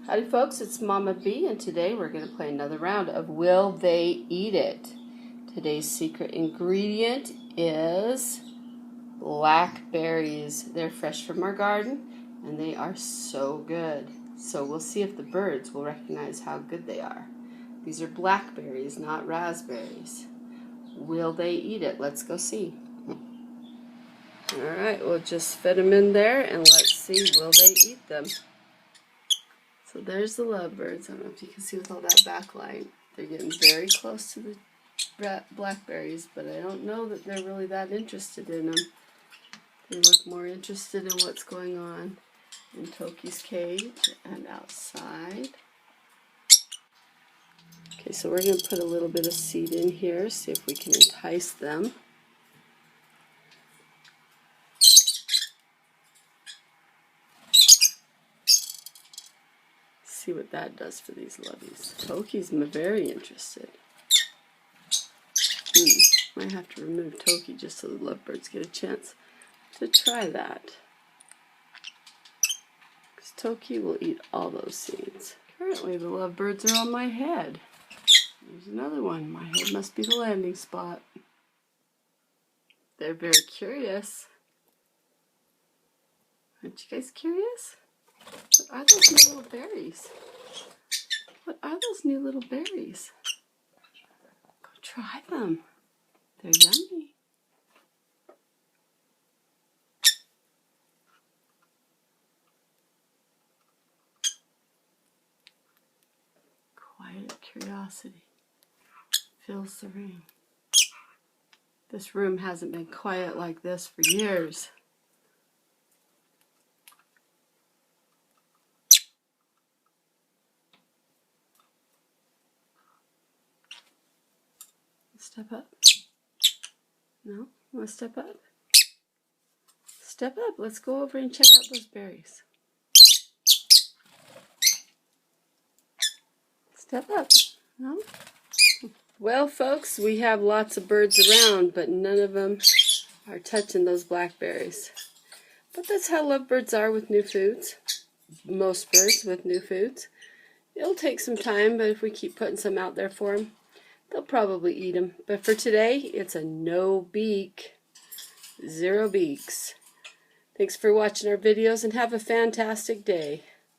Howdy folks, it's Mama B, and today we're going to play another round of Will They Eat It? Today's secret ingredient is blackberries. They're fresh from our garden and they are so good. So we'll see if the birds will recognize how good they are. These are blackberries, not raspberries. Will they eat it? Let's go see. Alright, we'll just fit them in there and let's see, will they eat them? So there's the lovebirds. I don't know if you can see with all that backlight. They're getting very close to the blackberries, but I don't know that they're really that interested in them. They look more interested in what's going on in Toki's cage and outside. Okay, so we're going to put a little bit of seed in here, see if we can entice them. See what that does for these lovies. Toki's very interested. Might have to remove Toki just so the lovebirds get a chance to try that. Because Toki will eat all those seeds. Currently the lovebirds are on my head. There's another one. My head must be the landing spot. They're very curious. Aren't you guys curious? What are those new little berries? What are those new little berries? Go try them. They're yummy. Quiet curiosity fills the room. This room hasn't been quiet like this for years. Step up. No? You want to step up? Step up. Let's go over and check out those berries. Step up. No? Well, folks, we have lots of birds around, but none of them are touching those blackberries. But that's how lovebirds are with new foods. Most birds with new foods. It'll take some time, but if we keep putting some out there for them, they'll probably eat them. But for today, it's a no beak, 0 beaks. Thanks for watching our videos and have a fantastic day.